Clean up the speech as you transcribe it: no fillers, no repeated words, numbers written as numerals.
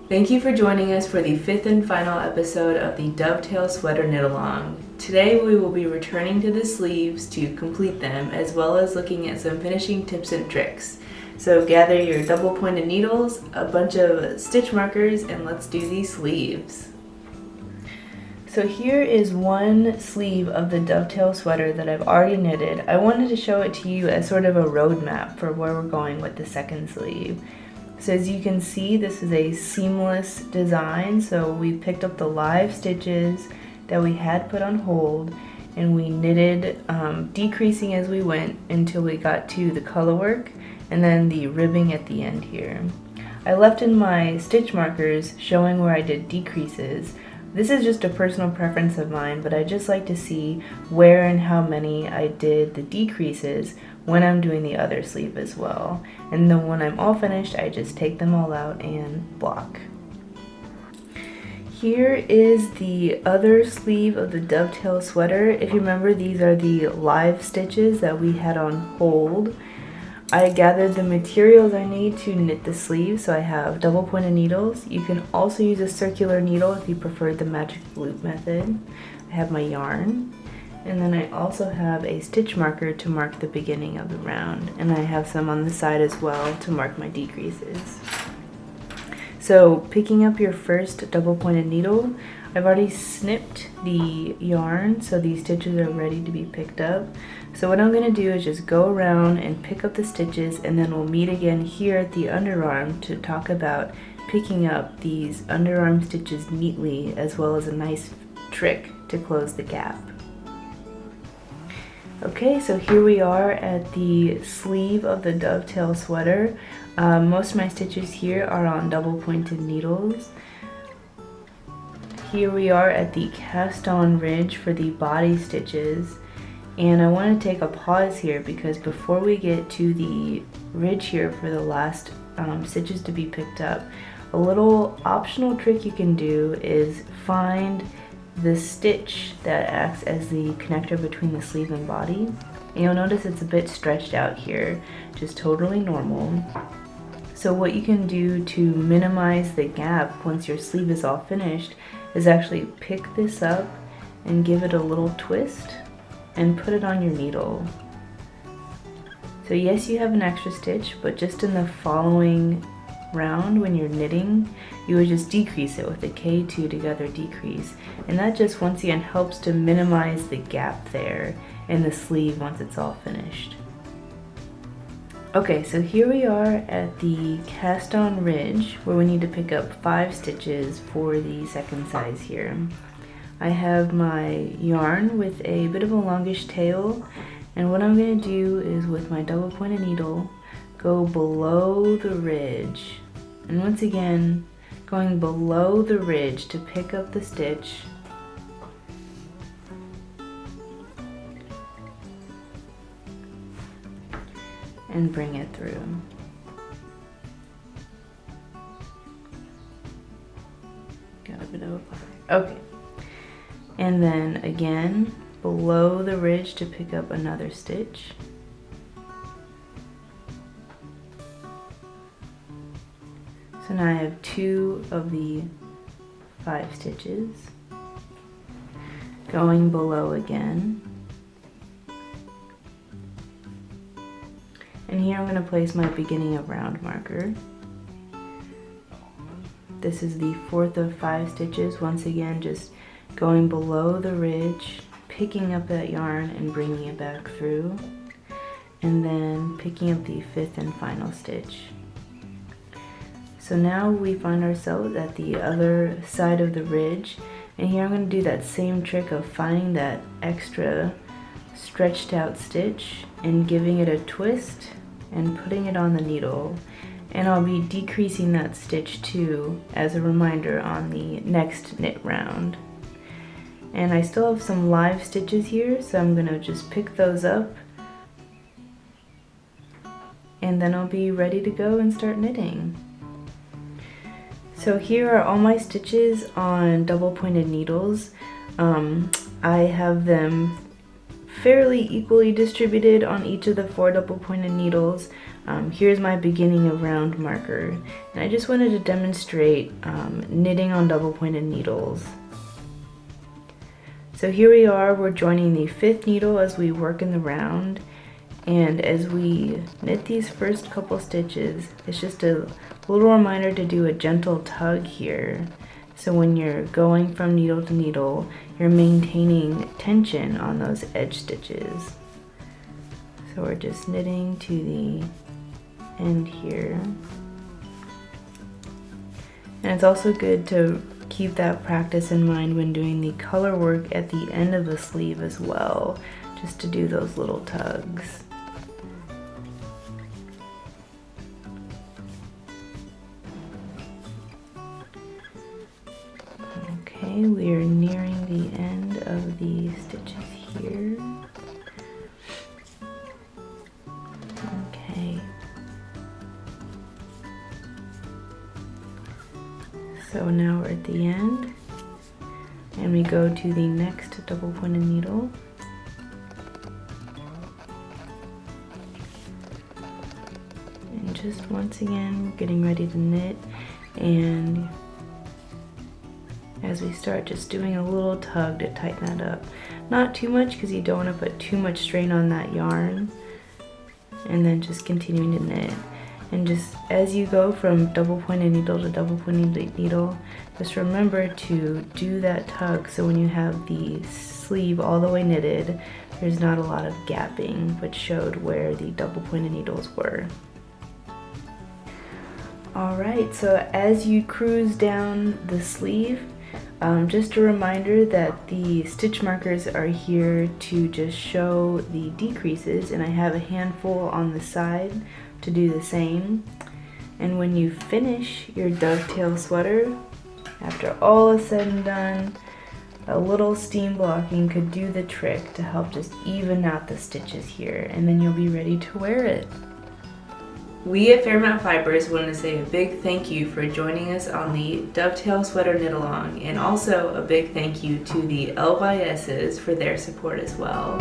Thank you for joining us for the fifth and final episode of the Dovetail Sweater Knit Along. Today we will be returning to the sleeves to complete them, as well as looking at some finishing tips and tricks. So gather your double pointed needles, a bunch of stitch markers, and let's do these sleeves. So here is one sleeve of the dovetail sweater that I've already knitted. I wanted to show it to you as sort of a roadmap for where we're going with the second sleeve. So as you can see, this is a seamless design. So we picked up the live stitches that we had put on hold, and we knitted decreasing as we went until we got to the color work and then the ribbing at the end here. I left in my stitch markers showing where I did decreases. This is just a personal preference of mine, but I just like to see where and how many I did the decreases when I'm doing the other sleeve as well. And then when I'm all finished, I just take them all out and block. Here is the other sleeve of the dovetail sweater. If you remember, these are the live stitches that we had on hold. I gathered the materials I need to knit the sleeve, so I have double pointed needles. You can also use a circular needle if you prefer the magic loop method. I have my yarn, and then I also have a stitch marker to mark the beginning of the round, and I have some on the side as well to mark my decreases. So picking up your first double pointed needle, I've already snipped the yarn, so these stitches are ready to be picked up. So what I'm going to do is just go around and pick up the stitches, and then we'll meet again here at the underarm to talk about picking up these underarm stitches neatly, as well as a nice trick to close the gap. Okay, so here we are at the sleeve of the dovetail sweater. Most of my stitches here are on double pointed needles. Here we are at the cast on ridge for the body stitches, and I want to take a pause here because before we get to the ridge here for the last stitches to be picked up, a little optional trick you can do is find the stitch that acts as the connector between the sleeve and body. And you'll notice it's a bit stretched out here, just totally normal. So what you can do to minimize the gap once your sleeve is all finished is actually pick this up and give it a little twist and put it on your needle. So yes, you have an extra stitch, but just in the following round when you're knitting, you would just decrease it with a K2 together decrease, and that just once again helps to minimize the gap there in the sleeve once it's all finished. Okay, so here we are at the cast on ridge where we need to pick up 5 stitches for the second size here. I have my yarn with a bit of a longish tail, and what I'm going to do is with my double pointed needle go below the ridge, and once again going below the ridge to pick up the stitch and bring it through. Got a bit of a fire. Okay. And then again below the ridge to pick up another stitch. So now I have 2 of the 5 stitches. Going below again. And here I'm going to place my beginning of round marker. This is the 4th of 5 stitches. Once again, just going below the ridge, picking up that yarn and bringing it back through, and then picking up the 5th and final stitch. So now we find ourselves at the other side of the ridge, and here I'm going to do that same trick of finding that extra stretched out stitch and giving it a twist and putting it on the needle, and I'll be decreasing that stitch too as a reminder on the next knit round. And I still have some live stitches here, so I'm going to just pick those up, and then I'll be ready to go and start knitting. So here are all my stitches on double pointed needles. I have them fairly equally distributed on each of the 4 double pointed needles. Here's my beginning of round marker, and I just wanted to demonstrate knitting on double pointed needles. So here we are, we're joining the 5th needle as we work in the round, and as we knit these first couple stitches, it's just a little reminder to do a gentle tug here. So when you're going from needle to needle, you're maintaining tension on those edge stitches. So we're just knitting to the end here. And it's also good to keep that practice in mind when doing the color work at the end of the sleeve as well, just to do those little tugs. Okay, we are nearing the end of the stitches here. Okay. So now we're at the end, and we go to the next double pointed needle. And just once again, we're getting ready to knit, and as we start, just doing a little tug to tighten that up. Not too much because you don't want to put too much strain on that yarn. And then just continuing to knit. And just as you go from double pointed needle to double pointed needle, just remember to do that tug so when you have the sleeve all the way knitted, there's not a lot of gapping, which showed where the double pointed needles were. Alright, so as you cruise down the sleeve, just a reminder that the stitch markers are here to just show the decreases, and I have a handful on the side to do the same. And when you finish your dovetail sweater, after all is said and done, a little steam blocking could do the trick to help just even out the stitches here, and then you'll be ready to wear it. We at Fairmount Fibers want to say a big thank you for joining us on the Dovetail Sweater Knit Along, and also a big thank you to the LYSs for their support as well.